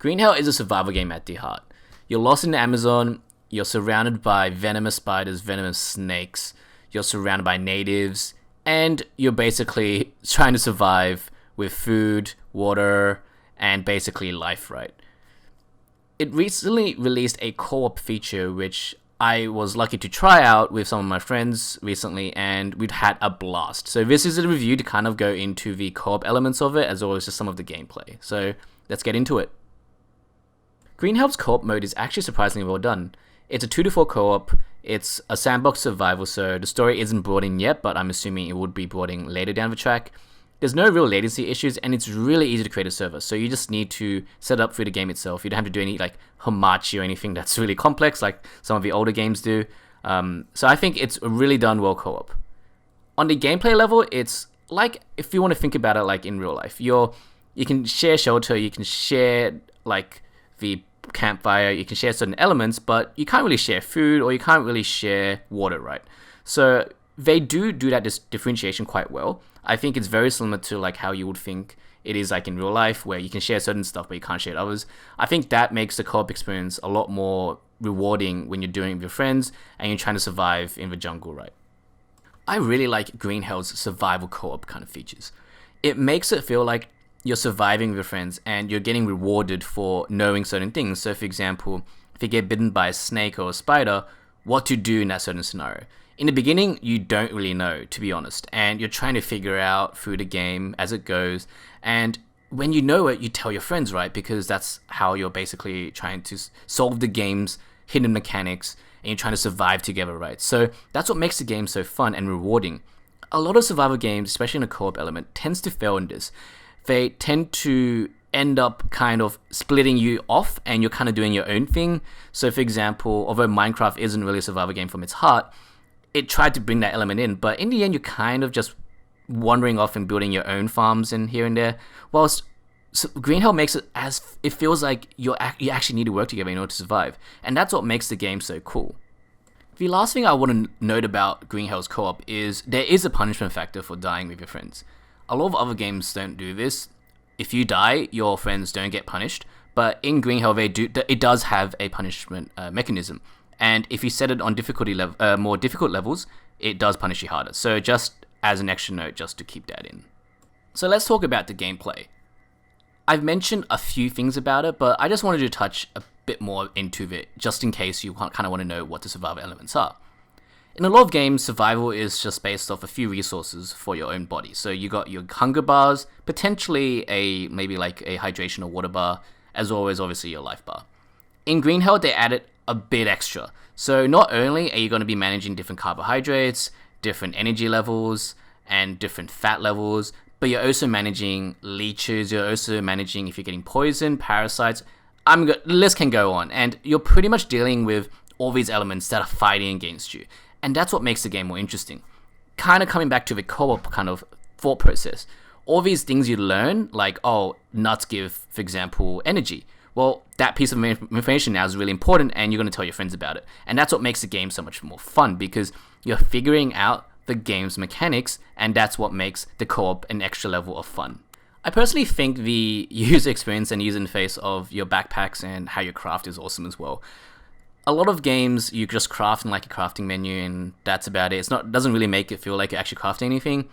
Green Hell is a survival game at the heart. You're lost in the Amazon, you're surrounded by venomous spiders, venomous snakes, you're surrounded by natives, and you're basically trying to survive with food, water, and basically life, right? It recently released a co-op feature which I was lucky to try out with some of my friends recently, and we'd had a blast. So this is a review to kind of go into the co-op elements of it, as well as just some of the gameplay. So let's get into it. Green Hell's co-op mode is actually surprisingly well done. It's a 2 to 4 co-op, it's a sandbox survival, so the story isn't brought in yet, but I'm assuming it would be brought in later down the track. There's no real latency issues, and it's really easy to create a server, so you just need to set up through the game itself. You don't have to do any like Hamachi or anything that's really complex like some of the older games do. So I think it's really done well co-op. On the gameplay level, it's like, if you want to think about it like in real life, you can share shelter, you can share like the campfire, you can share certain elements, but you can't really share food or you can't really share water, right? So they do that differentiation quite well. I think it's very similar to like how you would think it is like in real life, where you can share certain stuff but you can't share others. I think that makes the co-op experience a lot more rewarding when you're doing it with your friends and you're trying to survive in the jungle, right? I really like Green Hell's survival co-op kind of features. It makes it feel like you're surviving with your friends and you're getting rewarded for knowing certain things. So for example, if you get bitten by a snake or a spider, what to do in that certain scenario. In the beginning, you don't really know, to be honest, and you're trying to figure out through the game as it goes. And when you know it, you tell your friends, right? Because that's how you're basically trying to solve the game's hidden mechanics and you're trying to survive together, right? So that's what makes the game so fun and rewarding. A lot of survival games, especially in a co-op element, tends to fail in this. They tend to end up kind of splitting you off and you're kind of doing your own thing. So for example, although Minecraft isn't really a survival game from its heart, it tried to bring that element in, but in the end, you're kind of just wandering off and building your own farms and here and there. Whilst Green Hell makes it as it feels like you actually need to work together in order to survive, and that's what makes the game so cool. The last thing I want to note about Green Hell's co-op is there is a punishment factor for dying with your friends. A lot of other games don't do this. If you die, your friends don't get punished, but in Green Hell, it does have a punishment mechanism. And if you set it on more difficult levels, it does punish you harder. So just as an extra note, just to keep that in. So let's talk about the gameplay. I've mentioned a few things about it, but I just wanted to touch a bit more into it, just in case you kind of want to know what the survival elements are. In a lot of games, survival is just based off a few resources for your own body. So you got your hunger bars, potentially maybe like a hydration or water bar, as well as obviously your life bar. In Green Hell, they added a bit extra. So not only are you going to be managing different carbohydrates, different energy levels, and different fat levels, but you're also managing leeches, you're also managing if you're getting poisoned, parasites, the list can go on. And you're pretty much dealing with all these elements that are fighting against you. And that's what makes the game more interesting. Kind of coming back to the co-op kind of thought process. All these things you learn, like, nuts give, for example, energy. Well, that piece of information now is really important and you're going to tell your friends about it. And that's what makes the game so much more fun, because you're figuring out the game's mechanics, and that's what makes the co-op an extra level of fun. I personally think the user experience and user interface of your backpacks and how you craft is awesome as well. A lot of games, you just craft in like a crafting menu and that's about it. It doesn't really make it feel like you're actually crafting anything.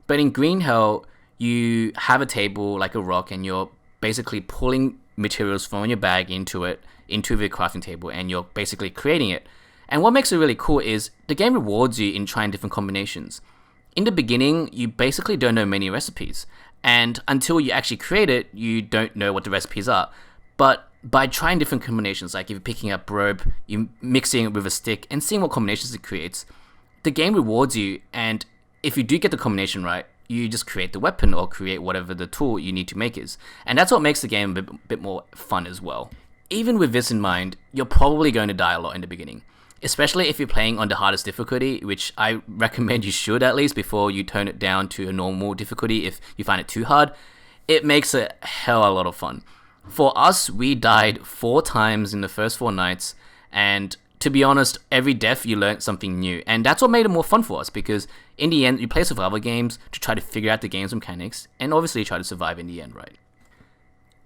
But in Green Hell, you have a table like a rock and you're basically pulling materials from your bag into the crafting table, and you're basically creating it. And what makes it really cool is the game rewards you in trying different combinations. In the beginning, you basically don't know many recipes, and until you actually create it, you don't know what the recipes are. But by trying different combinations, like if you're picking up rope, you're mixing it with a stick and seeing what combinations it creates, the game rewards you, and if you do get the combination right, you just create the weapon or create whatever the tool you need to make is. And that's what makes the game a bit more fun as well. Even with this in mind, you're probably going to die a lot in the beginning, especially if you're playing on the hardest difficulty, which I recommend you should at least before you turn it down to a normal difficulty if you find it too hard. It makes a hell of a lot of fun. For us, we died 4 times in the first 4 nights, and to be honest, every death you learned something new, and that's what made it more fun for us, because in the end, you play survival games to try to figure out the game's mechanics, and obviously try to survive in the end, right?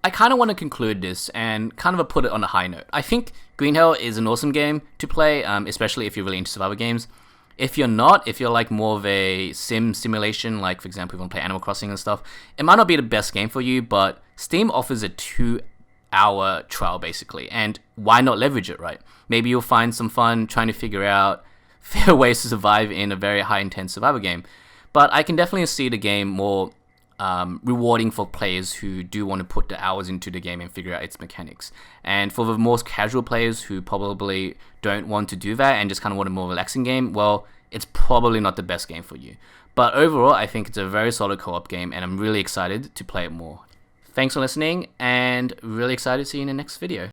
I kind of want to conclude this and kind of put it on a high note. I think Green Hell is an awesome game to play, especially if you're really into survival games. If you're not, if you're like more of a simulation, like for example, if you want to play Animal Crossing and stuff, it might not be the best game for you, but Steam offers a 2-hour trial basically, and why not leverage it, right? Maybe you'll find some fun trying to figure out fair ways to survive in a very high intense survival game. But I can definitely see the game more rewarding for players who do want to put the hours into the game and figure out its mechanics. And for the most casual players who probably don't want to do that and just kind of want a more relaxing game, well, it's probably not the best game for you. But overall, I think it's a very solid co-op game, and I'm really excited to play it more. Thanks for listening, and really excited to see you in the next video.